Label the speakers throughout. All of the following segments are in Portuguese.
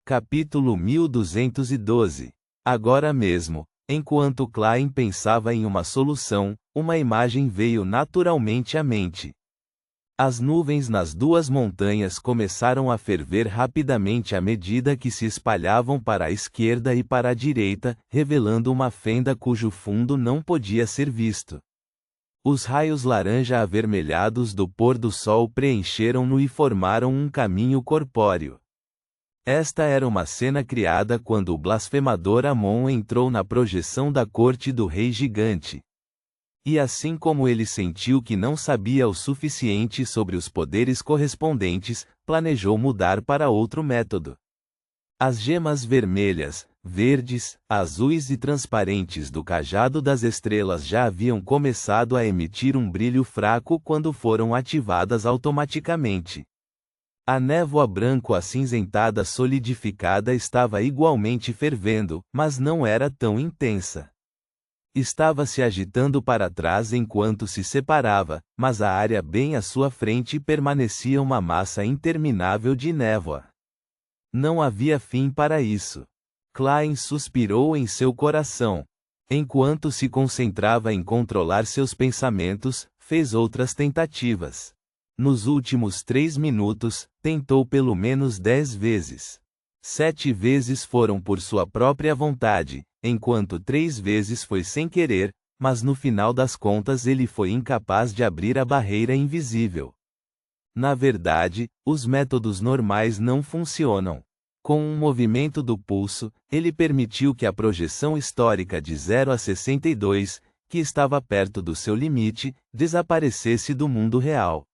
Speaker 1: Capítulo 1212. Agora mesmo, enquanto Klein pensava em uma solução, uma imagem veio naturalmente à mente. As nuvens nas duas montanhas começaram a ferver rapidamente à medida que se espalhavam para a esquerda e para a direita, revelando uma fenda cujo fundo não podia ser visto. Os raios laranja-avermelhados do pôr do sol preencheram-no e formaram um caminho corpóreo. Esta era uma cena criada quando o blasfemador Amon entrou na projeção da corte do rei gigante. E assim como ele sentiu que não sabia o suficiente sobre os poderes correspondentes, planejou mudar para outro método. As gemas vermelhas, verdes, azuis e transparentes do cajado das estrelas já haviam começado a emitir um brilho fraco quando foram ativadas automaticamente. A névoa branco-acinzentada solidificada estava igualmente fervendo, mas não era tão intensa. Estava se agitando para trás enquanto se separava, mas a área bem à sua frente permanecia uma massa interminável de névoa. Não havia fim para isso. Klein suspirou em seu coração. Enquanto se concentrava em controlar seus pensamentos, fez outras tentativas. Nos últimos 3 minutos, tentou pelo menos 10 vezes. 7 vezes foram por sua própria vontade, enquanto 3 vezes foi sem querer, mas no final das contas ele foi incapaz de abrir a barreira invisível. Na verdade, os métodos normais não funcionam. Com um movimento do pulso, ele permitiu que a projeção histórica de 0 a 62, que estava perto do seu limite, desaparecesse do mundo real.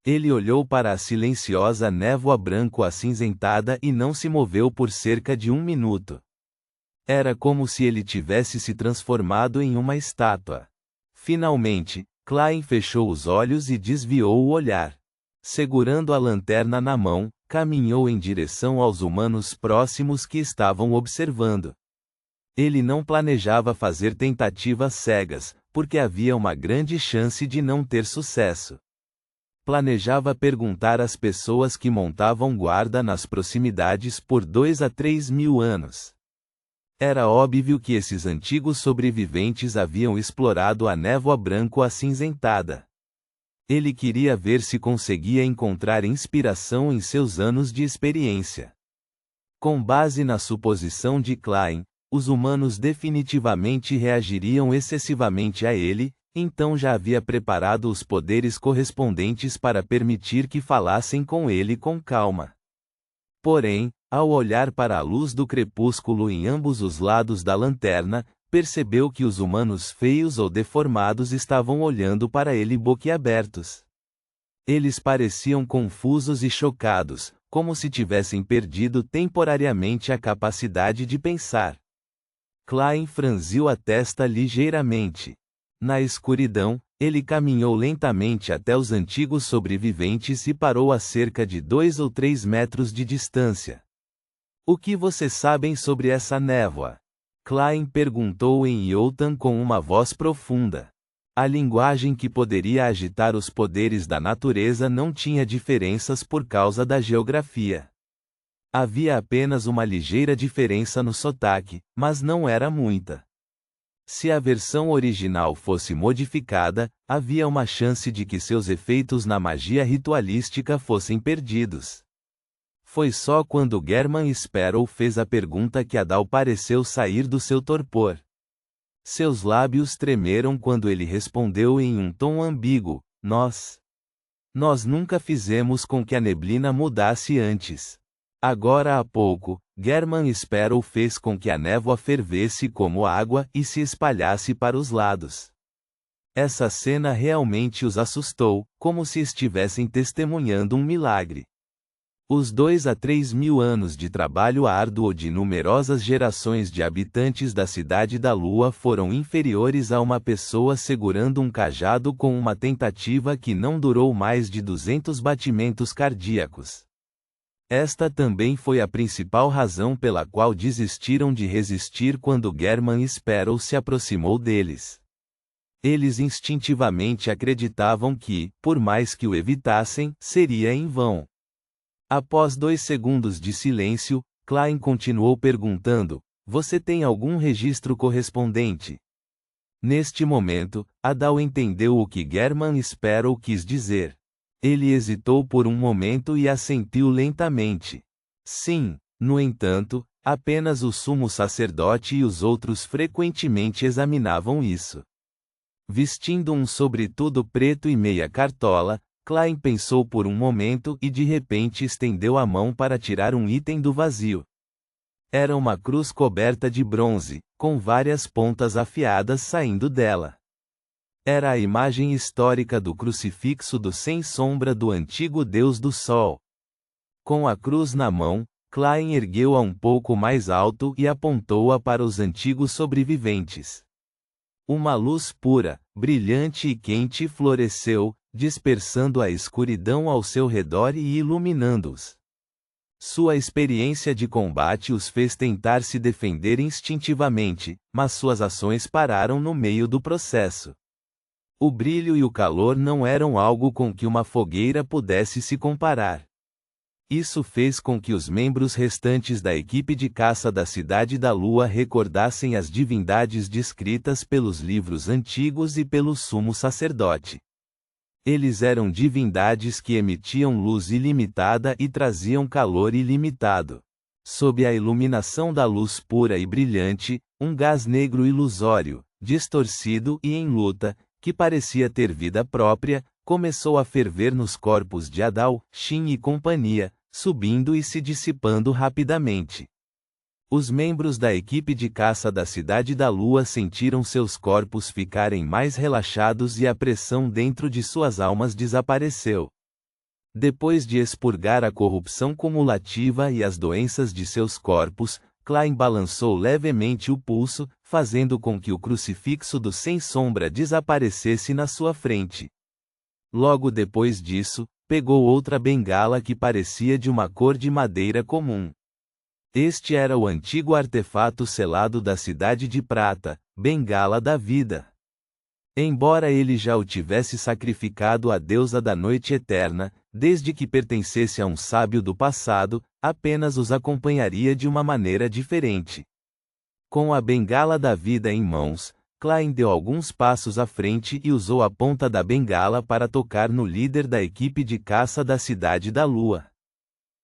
Speaker 1: Ele olhou para a silenciosa névoa branco-acinzentada e não se moveu por cerca de 1 minuto. Era como se ele tivesse se transformado em uma estátua. Finalmente, Klein fechou os olhos e desviou o olhar. Segurando a lanterna na mão, caminhou em direção aos humanos próximos que estavam observando. Ele não planejava fazer tentativas cegas, porque havia uma grande chance de não ter sucesso. Planejava perguntar às pessoas que montavam guarda nas proximidades por 2 a 3 mil anos. Era óbvio que esses antigos sobreviventes haviam explorado a névoa branco-acinzentada. Ele queria ver se conseguia encontrar inspiração em seus anos de experiência. Com base na suposição de Klein, os humanos definitivamente reagiriam excessivamente a ele, então já havia preparado os poderes correspondentes para permitir que falassem com ele com calma. Porém, ao olhar para a luz do crepúsculo em ambos os lados da lanterna, percebeu que os humanos feios ou deformados estavam olhando para ele boquiabertos. Eles pareciam confusos e chocados, como se tivessem perdido temporariamente a capacidade de pensar. Klein franziu a testa ligeiramente. Na escuridão, ele caminhou lentamente até os antigos sobreviventes e parou a cerca de 2 ou 3 metros de distância. O que vocês sabem sobre essa névoa? Klein perguntou em Iotan com uma voz profunda. A linguagem que poderia agitar os poderes da natureza não tinha diferenças por causa da geografia. Havia apenas uma ligeira diferença no sotaque, mas não era muita. Se a versão original fosse modificada, havia uma chance de que seus efeitos na magia ritualística fossem perdidos. Foi só quando German Sparrow fez a pergunta que Adal pareceu sair do seu torpor. Seus lábios tremeram quando ele respondeu em um tom ambíguo: Nós nunca fizemos com que a neblina mudasse antes. Agora há pouco, German Sparrow fez com que a névoa fervesse como água e se espalhasse para os lados. Essa cena realmente os assustou, como se estivessem testemunhando um milagre. Os 2 a 3 mil anos de trabalho árduo de numerosas gerações de habitantes da Cidade da Lua foram inferiores a uma pessoa segurando um cajado com uma tentativa que não durou mais de 200 batimentos cardíacos. Esta também foi a principal razão pela qual desistiram de resistir quando German Sparrow se aproximou deles. Eles instintivamente acreditavam que, por mais que o evitassem, seria em vão. Após 2 segundos de silêncio, Klein continuou perguntando: você tem algum registro correspondente? Neste momento, Adal entendeu o que German Sparrow quis dizer. Ele hesitou por um momento e assentiu lentamente. Sim, no entanto, apenas o sumo sacerdote e os outros frequentemente examinavam isso. Vestindo um sobretudo preto e meia cartola, Klein pensou por um momento e de repente estendeu a mão para tirar um item do vazio. Era uma cruz coberta de bronze, com várias pontas afiadas saindo dela. Era a imagem histórica do crucifixo do sem sombra do antigo Deus do Sol. Com a cruz na mão, Klein ergueu-a um pouco mais alto e apontou-a para os antigos sobreviventes. Uma luz pura, brilhante e quente floresceu, dispersando a escuridão ao seu redor e iluminando-os. Sua experiência de combate os fez tentar se defender instintivamente, mas suas ações pararam no meio do processo. O brilho e o calor não eram algo com que uma fogueira pudesse se comparar. Isso fez com que os membros restantes da equipe de caça da Cidade da Lua recordassem as divindades descritas pelos livros antigos e pelo sumo sacerdote. Eles eram divindades que emitiam luz ilimitada e traziam calor ilimitado. Sob a iluminação da luz pura e brilhante, um gás negro ilusório, distorcido e em luta, que parecia ter vida própria, começou a ferver nos corpos de Adal, Shin e companhia, subindo e se dissipando rapidamente. Os membros da equipe de caça da Cidade da Lua sentiram seus corpos ficarem mais relaxados e a pressão dentro de suas almas desapareceu. Depois de expurgar a corrupção cumulativa e as doenças de seus corpos, Klein balançou levemente o pulso, fazendo com que o crucifixo do sem sombra desaparecesse na sua frente. Logo depois disso, pegou outra bengala que parecia de uma cor de madeira comum. Este era o antigo artefato selado da Cidade de Prata, Bengala da Vida. Embora ele já o tivesse sacrificado à deusa da noite eterna, desde que pertencesse a um sábio do passado, apenas os acompanharia de uma maneira diferente. Com a Bengala da Vida em mãos, Klein deu alguns passos à frente e usou a ponta da bengala para tocar no líder da equipe de caça da Cidade da Lua.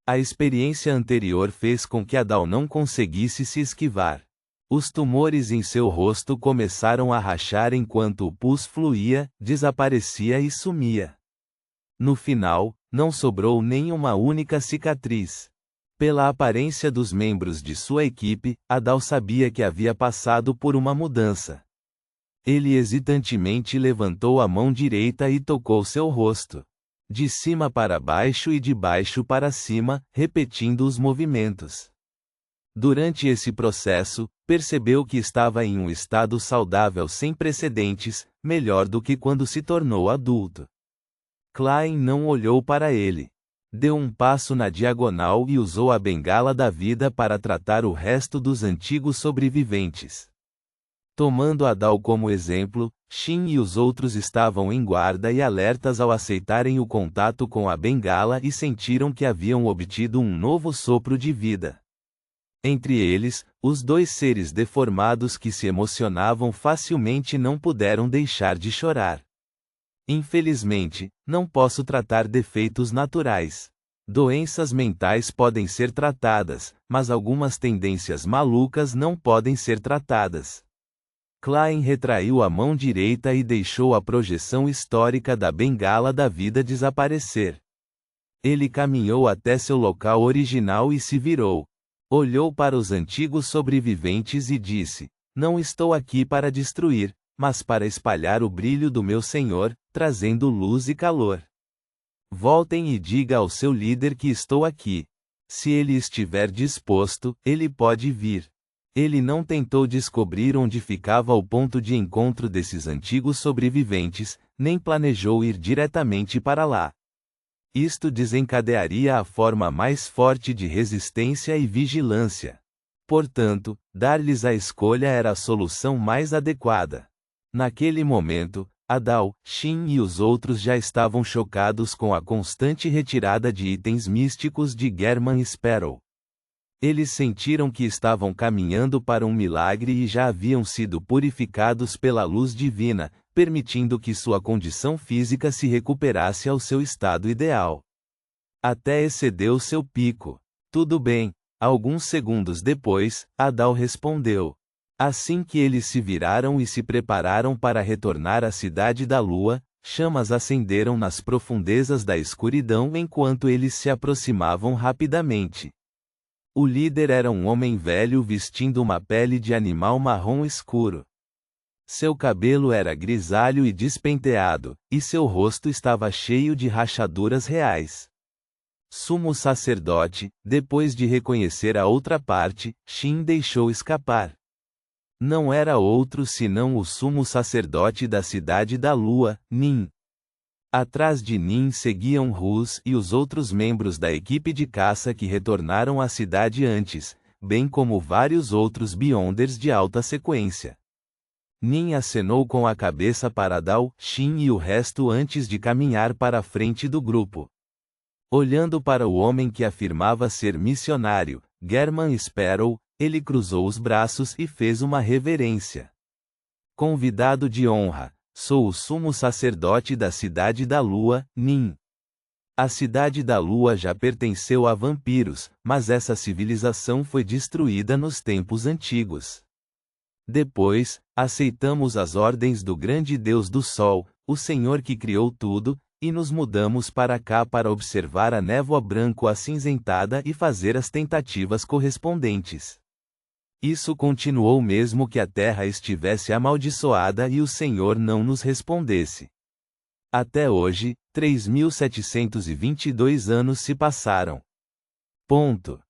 Speaker 1: A experiência anterior fez com que Adal não conseguisse se esquivar. Os tumores em seu rosto começaram a rachar enquanto o pus fluía, desaparecia e sumia. No final, não sobrou nem uma única cicatriz. Pela aparência dos membros de sua equipe, Adal sabia que havia passado por uma mudança. Ele hesitantemente levantou a mão direita e tocou seu rosto. De cima para baixo e de baixo para cima, repetindo os movimentos. Durante esse processo, percebeu que estava em um estado saudável sem precedentes, melhor do que quando se tornou adulto. Klein não olhou para ele. Deu um passo na diagonal e usou a bengala da vida para tratar o resto dos antigos sobreviventes. Tomando Adal como exemplo, Shin e os outros estavam em guarda e alertas ao aceitarem o contato com a bengala e sentiram que haviam obtido um novo sopro de vida. Entre eles, os dois seres deformados que se emocionavam facilmente não puderam deixar de chorar. Infelizmente, não posso tratar defeitos naturais. Doenças mentais podem ser tratadas, mas algumas tendências malucas não podem ser tratadas. Klein retraiu a mão direita e deixou a projeção histórica da bengala da vida desaparecer. Ele caminhou até seu local original e se virou. Olhou para os antigos sobreviventes e disse: não estou aqui para destruir, mas para espalhar o brilho do meu Senhor, trazendo luz e calor. Voltem e diga ao seu líder que estou aqui. Se ele estiver disposto, ele pode vir. Ele não tentou descobrir onde ficava o ponto de encontro desses antigos sobreviventes, nem planejou ir diretamente para lá. Isto desencadearia a forma mais forte de resistência e vigilância. Portanto, dar-lhes a escolha era a solução mais adequada. Naquele momento, Adal, Shin e os outros já estavam chocados com a constante retirada de itens místicos de German Sparrow. Eles sentiram que estavam caminhando para um milagre e já haviam sido purificados pela luz divina, permitindo que sua condição física se recuperasse ao seu estado ideal. Até excedeu seu pico. Tudo bem. Alguns segundos depois, Adal respondeu. Assim que eles se viraram e se prepararam para retornar à cidade da lua, chamas acenderam nas profundezas da escuridão enquanto eles se aproximavam rapidamente. O líder era um homem velho vestindo uma pele de animal marrom escuro. Seu cabelo era grisalho e despenteado, e seu rosto estava cheio de rachaduras reais. Sumo sacerdote, depois de reconhecer a outra parte, Shin deixou escapar. Não era outro senão o sumo sacerdote da cidade da lua, Nin. Atrás de Nin seguiam Rus e os outros membros da equipe de caça que retornaram à cidade antes, bem como vários outros Beyonders de alta sequência. Nin acenou com a cabeça para Dao, Shin e o resto antes de caminhar para a frente do grupo. Olhando para o homem que afirmava ser missionário, German Sparrow, ele cruzou os braços e fez uma reverência. Convidado de honra. Sou o sumo sacerdote da cidade da lua, Nin. A cidade da lua já pertenceu a vampiros, mas essa civilização foi destruída nos tempos antigos. Depois, aceitamos as ordens do grande Deus do Sol, o Senhor que criou tudo, e nos mudamos para cá para observar a névoa branco-acinzentada e fazer as tentativas correspondentes. Isso continuou mesmo que a terra estivesse amaldiçoada e o Senhor não nos respondesse. Até hoje, 3.722 anos se passaram. Ponto.